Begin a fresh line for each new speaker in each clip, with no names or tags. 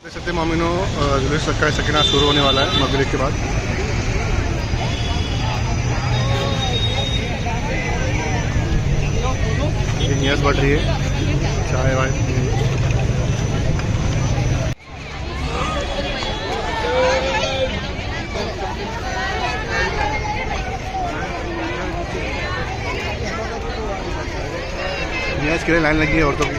सत्य मामिनो जुलूस सक्का सकीना शुरू होने वाला है मगरिब के बाद। नियाज बढ़ रही है, चाय वाय नियाज के लिए लाइन लगी है औरतों की।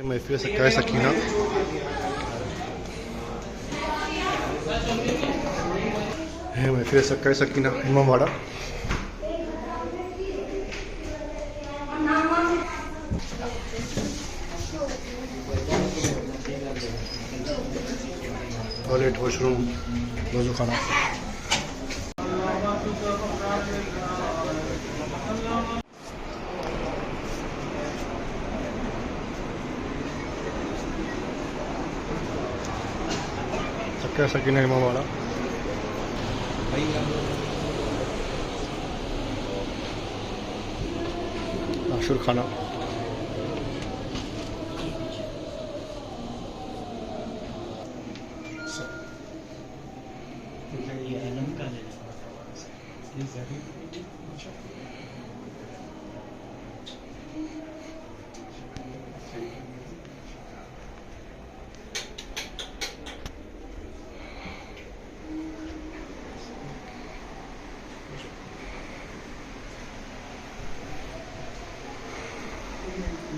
महफिल सक्का सकीना है, महफिल सक्का सकीना इमामबाड़ा। टॉयलेट, वॉशरूम, वजू खाना। सक्का सकीना इमामबाड़ा। आशुर खाना।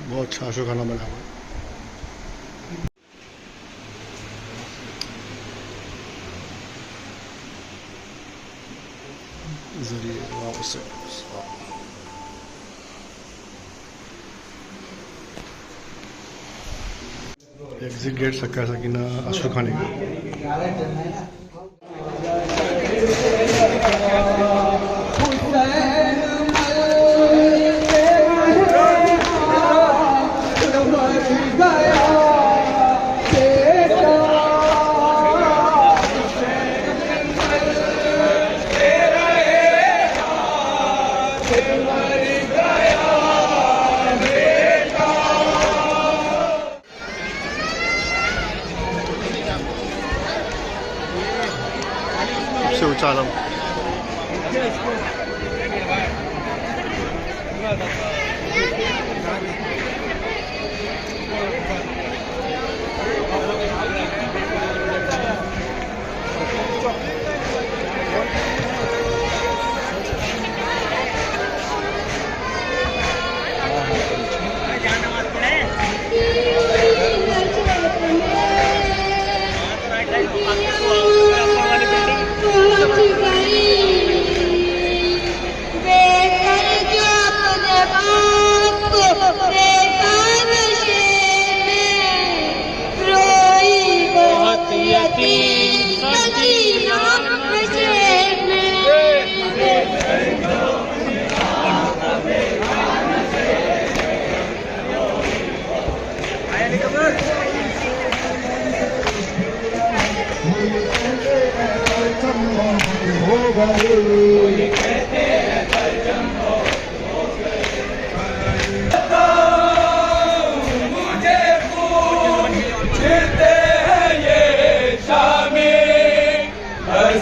बहुत अच्छा आशु खाना बना हुआ है। एग्जिट गेट सक्का सकीना आशु खाने का। सबसे ऊंचा आलम।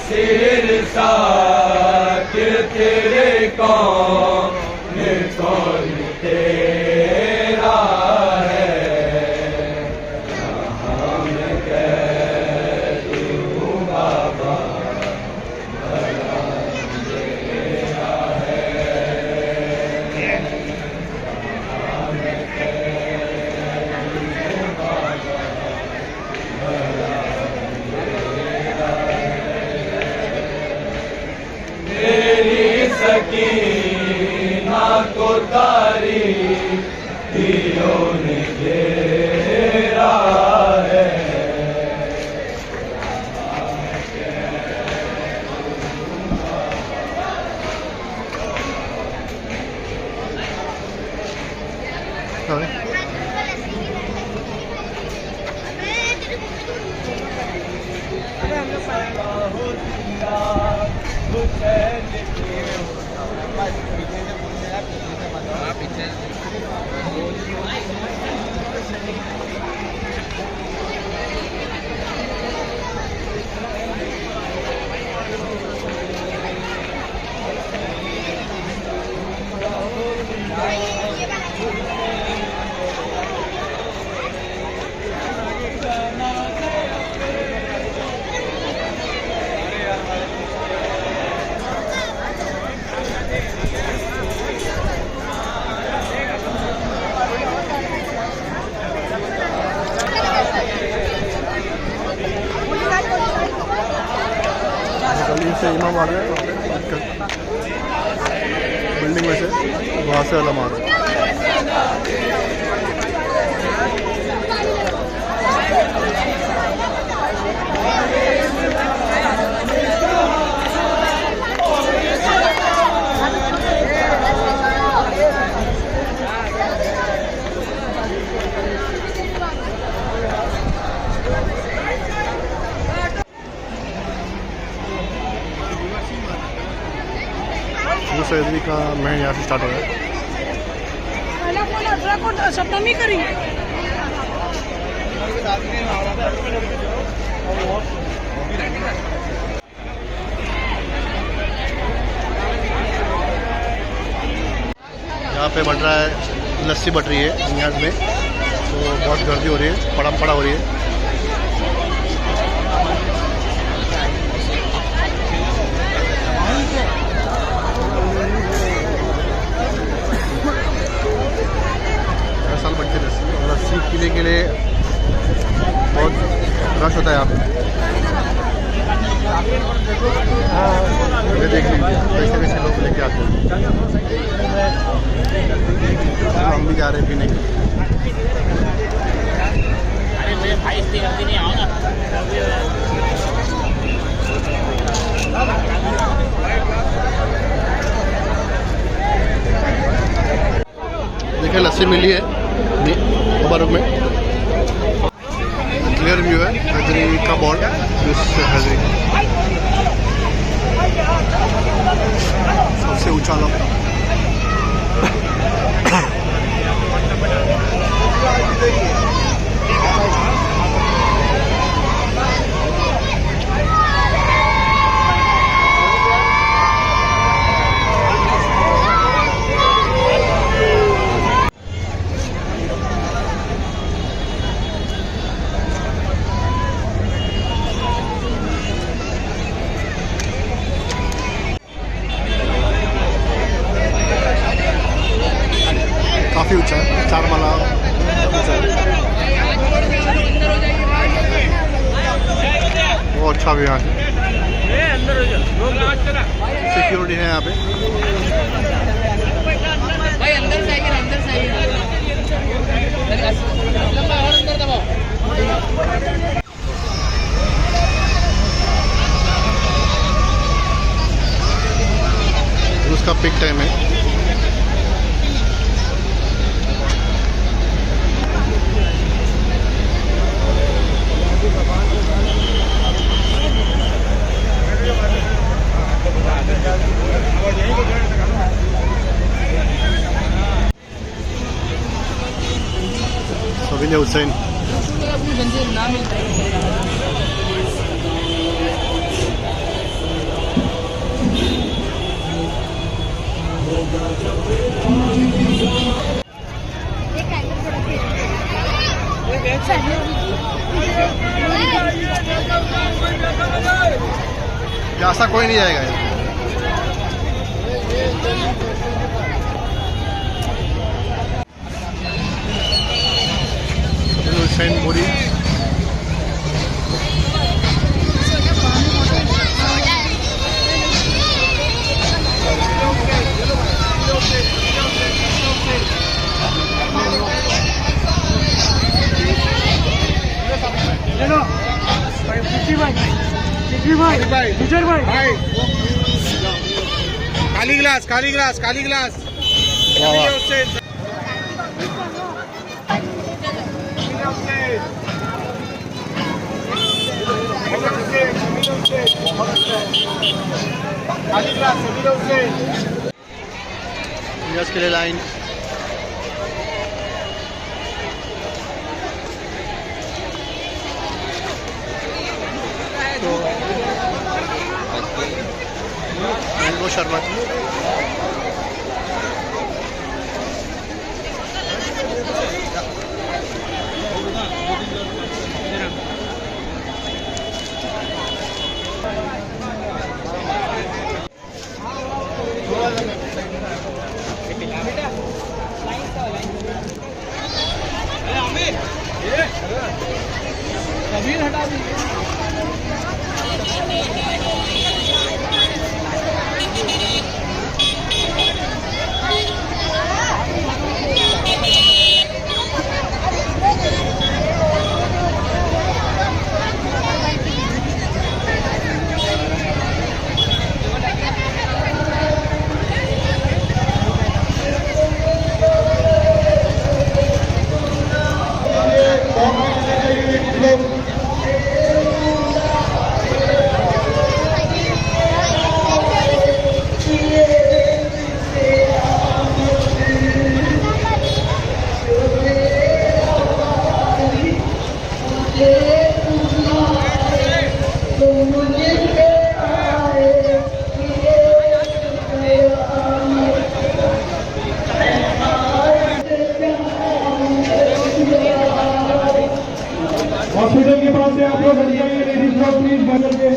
सिर साकिर तेरे कौन तेरा है, हम कह दूँ बाबा की ना को तारीफ दियों ने घेरा है।
गली से इमाम आ रहे हैं, बिल्डिंग में से वहाँ से अलम आ रहे हैं। सैदरी का महल यहाँ से स्टार्ट हो रहा है। यहाँ पे बन रहा है, लस्सी बट रही है नियाज में, तो बहुत गर्दी हो रही है, पड़म पड़ा हो रही है। साल बनती लस्सी, और लस्सी पीने के लिए बहुत रश होता है यहाँ पे। ये देख लीजिए कैसे कैसे लोग लेके आते हैं। हम भी जा रहे हैं पीने के। देखिए लस्सी मिली है मुबारक में, क्लियर व्यू है हैदरी का बोर्ड, हैदरी सबसे ऊंचा लोग। काफ़ी ऊंचा है, 4 माला ऊंचा है। वो अच्छा भी यहाँ सिक्योरिटी है यहाँ पे।
भाई अंदर से आइए, अंदर से आइए, लंबा और अंदर दबाओ।
उसका पिक टाइम है। सभी ने हुसैन ऐसा कोई नहीं जाएगा यहाँ। हुसैन बोरी
भाई खाली ग्लास
वाह वाह यस के लिए लाइन तो मैंगो शरबत
कबीर हटा दी
हॉस्पिटल के पास से आप लोग हट जाइए, लेडीज लोग प्लीज बदल के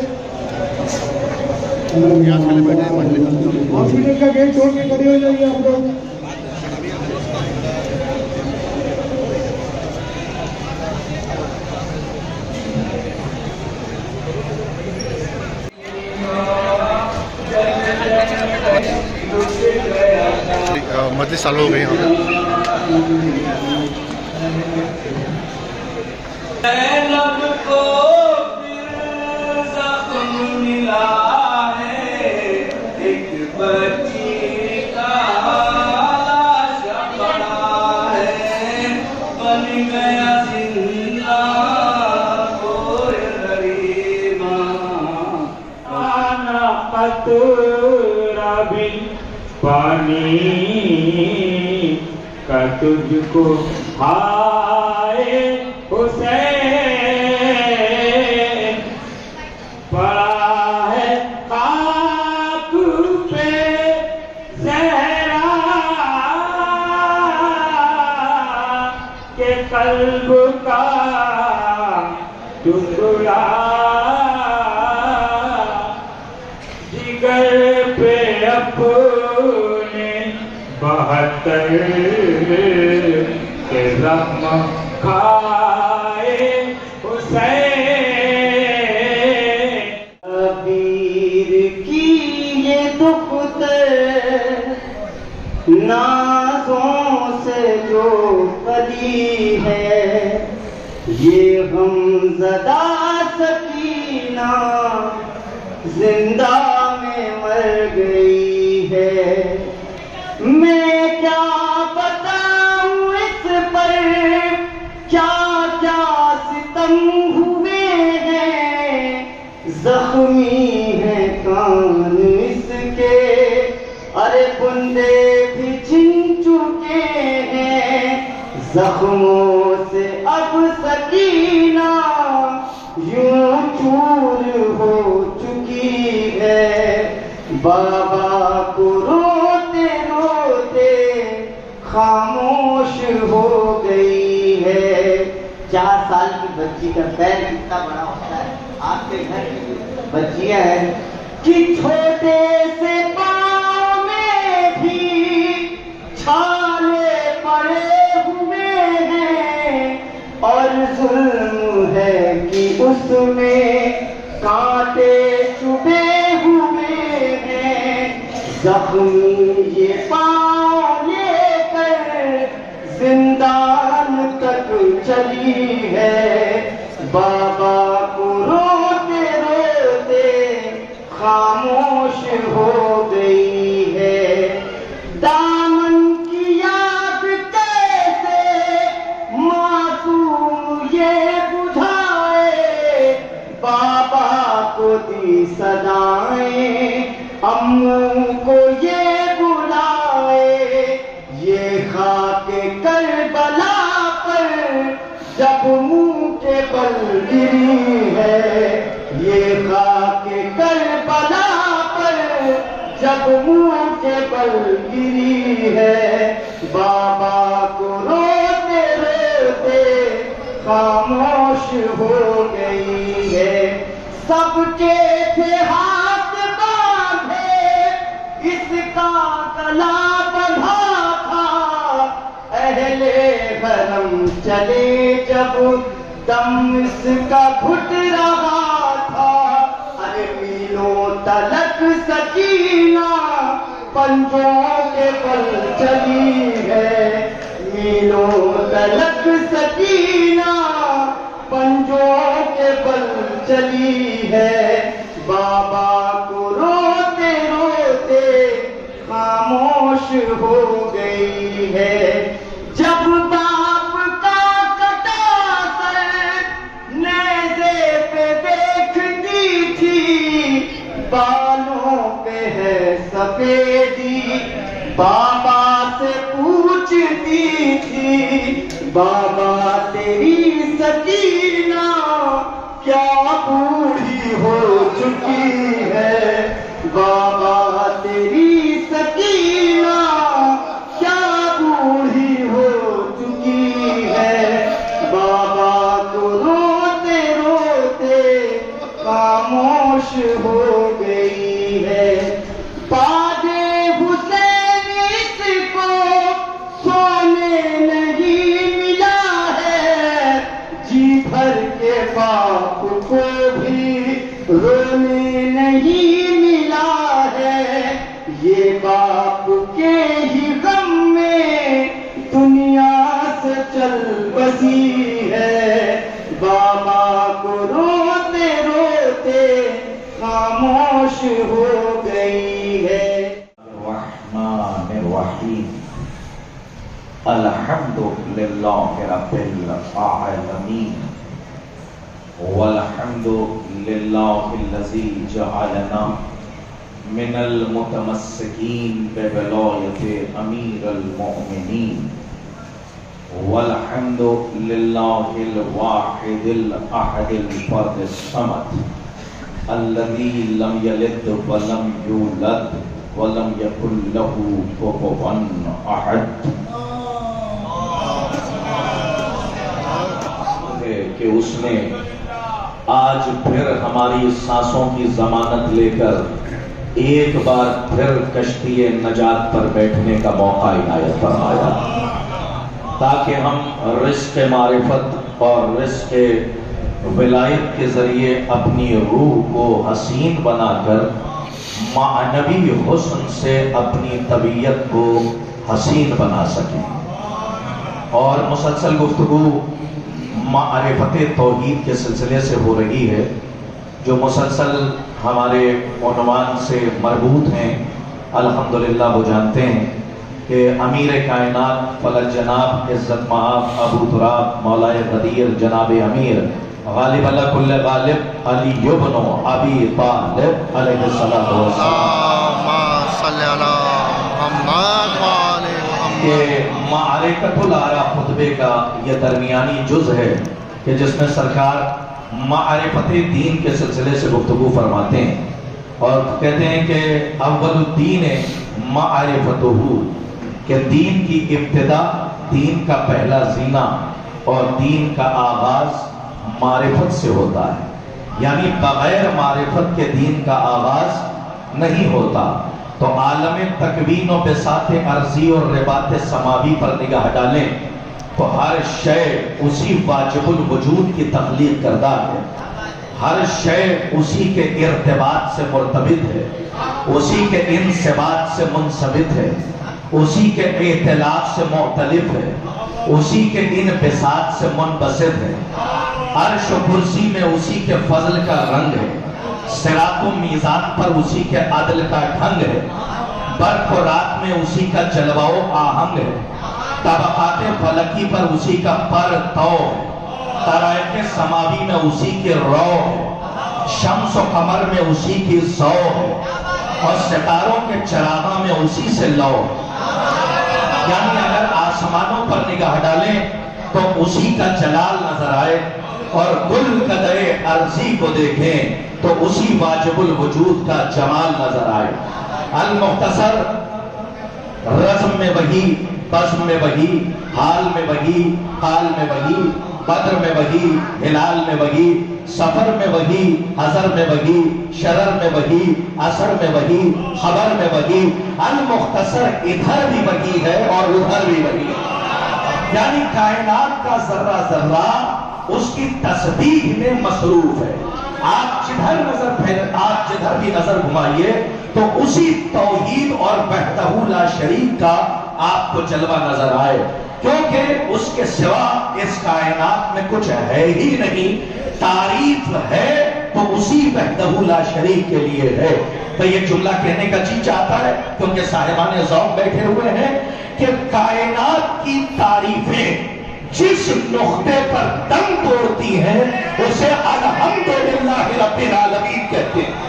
यस के लिए बैठे हैं मंडली
हॉस्पिटल का गेट छोड़ के खड़े हो जाइए आप लोग।
मजलिस चालू हो गई यहाँ
लब को फिर जख्म मिला है, एक बच्ची का लाश पड़ा है, बन गया जिंदा कोई गरीबा, आना कतरा भी पानी का तुझको हाय हुसैन, पड़ा है खाक पे ज़हरा के कल्ब का टुकड़ा, जिगर पे अपने 72 के ज़ख्म खाए हुसैन। कबीर की ये दुख्तर नाज़ों से जो कली है, ये गमज़दा सकीना जिंदा में मर गई है। मैं क्या बताऊं इस पर क्या क्या सितम हुए हैं, जख्मी है कान इसके, अरे बुंदे भी छिन चुके हैं, जख्मों से अब सकीना यूं चूर हो चुकी है। बाबा को रोते रोते खामोश हो गई है। 4 साल की बच्ची का पैर कितना बड़ा होता है, आपके घर की बच्चियां हैं कि छोटे से पाँव में भी छाले पड़े हुए हैं, और जुल्म है कि उसमें कांटे चुभे हुए हैं। जख्मी ये पाँव लेकर जिंदान तक चली है। बाबा को रोते रोते
खामोश हो गई है। दामन की याद कैसे मासूम ये बुझाए, बाबा को दी सदाएं अम्मू को ये बुलाए। ये खाके करबला पर जब मुंह के बल गिरी है, ये खाके करबला पर जब मुंह के बल गिरी है। बाबा को रोते रोते खामोश हो गई है। सबके थे हाथ बांधे, इसका गला बंधा था। अहले हरम चले जब दम इसका घुट रहा था। अरे मीलों तलक सकीना पंजों के बल चली है। मीलों तलक सकीना पंजों के बल चली है। बाबा को रोते रोते खामोश हो गई है। जब बाप का कटा सर नेज़े पे देखती थी, बालों पे है सफेदी बाबा से पूछती थी। बाबा तेरी सकीना क्या बूढ़ी हो चुकी है। बाबा तेरी सकीना क्या बूढ़ी हो चुकी है। बाबा को रोते रोते खामोश हो गई है। पादे हुसैन इसको सोने नहीं मिला है, जी भर के बाप को भी रोने नहीं मिला है। ये बाप के ही गम में दुनिया से चल बसी है। बाबा को रोते रोते खामोश हो गई है।
अल्हम्दुलिल्लाहि रब्बिल आलमीन वल्हम्दुलिल्लाहिल्लज़ी जअलना मिनल मुतमस्सिकीन बिवलायति अमीरुल मोमिनीन वल्हम्दुलिल्लाहिल वाहिदिल अहदिल फर्दिस समद अल्लज़ी लम यलिद वलम यूलद वलम यकुल लहू कुफुवन अहद। कि उसने आज फिर हमारी सांसों की जमानत लेकर एक बार फिर कश्ती नजात पर बैठने का मौका इनायत फरमाया, ताकि हम रिस्क मारिफत और रिस्क विलायत के जरिए अपनी रूह को हसीन बनाकर मानवी हुस्न से अपनी तबीयत को हसीन बना सकें। और मुसलसल गुफ्तगू मारिफत तौहीद के सिलसिले से हो रही है, जो मुसलसल हमारे उन्वान से मरबूत हैं। अल्हम्दुलिल्लाह वो जानते हैं कि अमीर कायनात फलक जनाब इज़्ज़त महाब अबू तुराब मौलाए गदीर जनाब अमीर गालिब अला कुल्ल गालिब अली इब्न अबी तालिब अलैहिस्सलातु वस्सलाम के मारिफतुल आरा खुतबे का यह दरमियानी जुज है कि जिसमें सरकार मारिफत दीन के सिलसिले से गुफ्तगू फरमाते हैं और कहते हैं कि अव्वलुद्दीन मारिफतुहु, कि दीन की इब्तिदा, दीन का पहला जीना और दीन का आगाज मारिफत से होता है। यानी बगैर मारिफत के दीन का आगाज नहीं होता। तो आलम तकवीन पे साथ अर्जी और रिबात समावी पर निगाह डालें तो हर शय उसी वाजिबुल वजूद की तख्लीक करदा है। हर शय उसी के इर्तिबात से मुर्तबित है, उसी के इंसिबात से मुनसबित है, उसी के इख्तिलाफ से मुख्तलिफ है, उसी के इनबिसात से मुनबसित है। अर्श कुर्सी में उसी के फजल का रंग है। सिरातो मीजान पर उसी के अदल का ढंग है, बर्फ और रात में उसी का जलवाओ आहंग है, तबकाते फलकी पर उसी का पर तौ, तराए समावी में उसी के रौ है, शम्स और कमर में उसी की सौ है, और सितारों के चरागा में उसी से लौ। यानी अगर आसमानों पर निगाह डालें तो उसी का जलाल नजर आए, और गुल कदरे अर्जी को देखें तो उसी वाजिबुल वजूद का जमाल नजर आए। अल मुख्तसर, रज़्म में वही, बज़्म में वही, हाल में वही, काल में वही, बद्र में वही, हिलाल में वही, सफर में वही, हजर में वही, शरर में वही, असर में वही, खबर में वही। अल मुख्तसर इधर भी वही है और उधर भी वही है। यानी कायनात का जर्रा जर्रा उसकी तस्बीह में मसरूफ है। आप जिधर भी नजर घुमाइए तो उसी तौहीद और वहदहू ला शरीक का आपको जलवा नजर आए, क्योंकि उसके सिवा इस कायनात में कुछ है ही नहीं। तारीफ है तो उसी वहदहू ला शरीक के लिए है। तो ये जुमला कहने का जी चाहता है, क्योंकि साहिबान ज़ौक़ बैठे हुए हैं कि कायनात की तारीफें जिस नुक्ते पर दम तोड़ती हैं उसे अल्हम्दुलिल्लाह रब्बिल आलमीन कहते हैं।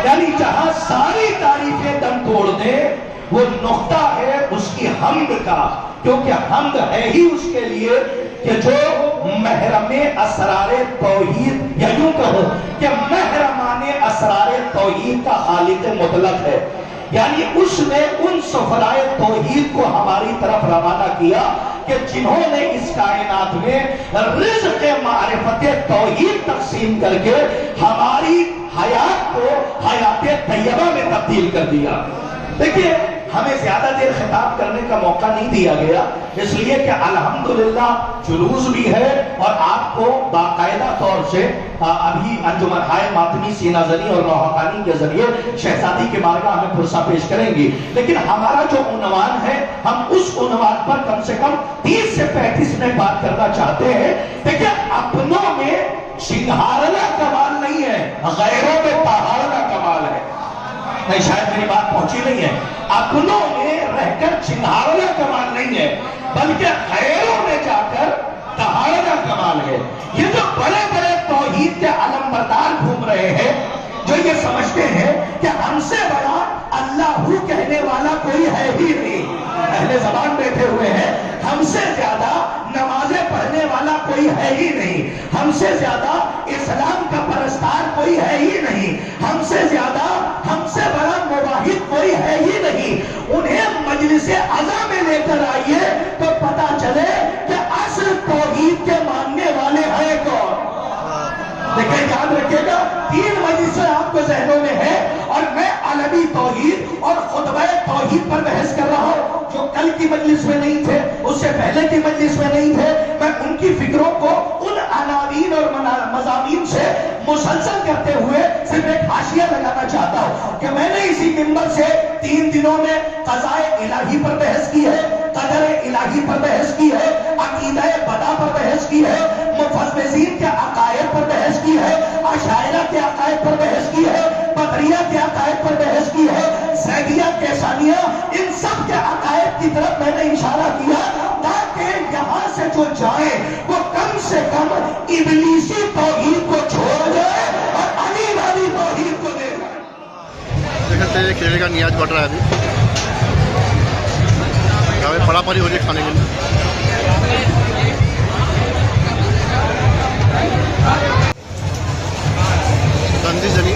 यानी जहां सारी तारीफें दम तोड़ दें वो नुक्ता है उसकी हम्द का, क्योंकि हम्द है ही उसके लिए कि जो महरमे असरारे तौहीद, या यूं कहो कि महरमाने असरारे तौहीद का खालिक मुतलक है। यानी उसने उन सफराए तौहीद को हमारी तरफ रवाना किया कि जिन्होंने इस कायनात में रिज़्क़ मारिफत तौहीद तकसीम करके हमारी हयात को हयात तैयबा में तब्दील कर दिया। देखिए, हमें ज्यादा देर खिताब करने का मौका नहीं दिया गया, इसलिए कि अल्हम्दुलिल्लाह जुलूस भी है और आपको बाकायदा तौर से अभी अंजुमन हाय मातमी सीना जनी और नौहकानी के जरिए शहजादी के बारगाह में फुर्सा पेश करेंगी। लेकिन हमारा जो उन्वान है, हम उस उन्वान पर कम से कम 30 से 35 मिनट बात करना चाहते हैं। देखिए, अपनों में सिंगारना कमाल नहीं है, गैरों में तहारना कमाल है। नहीं, शायद मेरी बात पहुंची नहीं है। अपनों में रहकर चिन्हारना कमाल नहीं है, बल्कि गैरों में जाकर तहारना कमाल है। ये जो बड़े बड़े तौहीद के अलमबरदार घूम रहे हैं, जो ये समझते हैं कि हमसे बड़ा अल्लाहू कहने वाला कोई है ही नहीं, अहले ज़बान बैठे हुए हैं, हमसे ज्यादा नमाजें पढ़ने वाला कोई है ही नहीं, हमसे ज्यादा इस्लाम का परस्तार कोई है ही नहीं, हमसे ज्यादा, हमसे बड़ा मुवाहिद कोई है ही नहीं। उन्हें मजलिस अज़ा में लेकर आइए तो पता चले कि असल तौहीद के मानने वाले हैं कौन। देखिए, याद रखिएगा, 3 मजलिसें आपको जहनों में है और मैं अलमी तौहीद और खुतबा तौहीद पर बहस कर रहा हूं। जो कल की मजलिस में नहीं थे, उससे पहले की मजलिस में नहीं थे, मैं उनकी फिक्रों को उन अनावीन और मज़ामीन से मुसलसल करते हुए सिर्फ एक हाशिया लगाना चाहता हूं कि मैंने इसी मिंबर से 3 दिनों में क़ज़ाए इलाही पर बहस की है, क़दर इलाही पर बहस की है, अक़ीदा बदा पर बहस की है, मुफ़व्विज़ीन के अक़ायद पर बहस की है, अशायरा के अक़ायद पर बहस की है, बदरिया के अक़ायद पर बहस की है, ज़ैदिया, कैसानिया, इन सब के अक़ायद की तरफ मैंने इशारा किया ताकि यहाँ से जो जाए वो कम से कम इब्लीसी तौहीद को छोड़ जाए और अली वाली तौहीद को दे जाए।
देख सकते हैं खिचड़ी का नियाज बढ़ रहा है अभी, यहाँ पे पड़ा पड़ी हो रही है खाने के लिए। तंदी जनी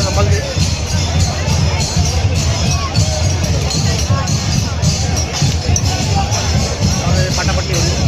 संभल के फटाफट हो रही है।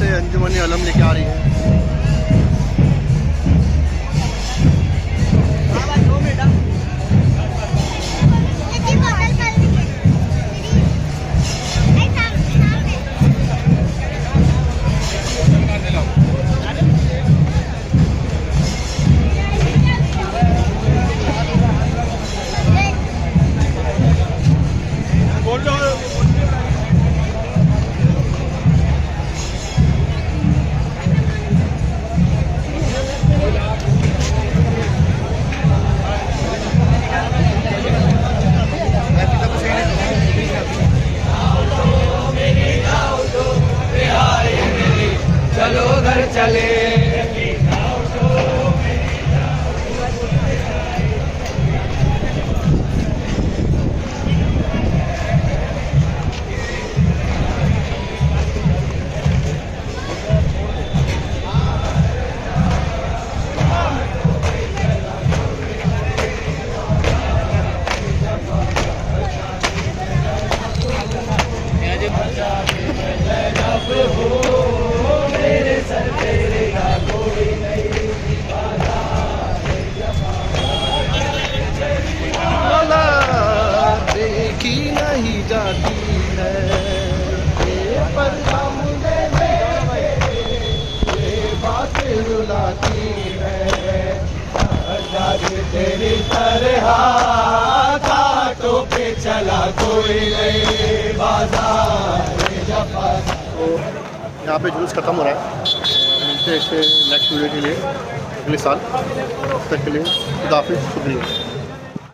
से अंजुमन अलम लेके आ रही है।
चलो घर चले
देखी नहीं जाती है ये पर्दा मुझे ये बातें रुलाती है तेरी तरह कांटों पे चला कोई नहीं बाजार यहाँ पे जुलूस ख़त्म हो रहा है। मिलते हैं इससे नेक्स्ट वीडियो के लिए अगले साल। तब तक के लिए खुदा हाफिज़, शुक्रिया।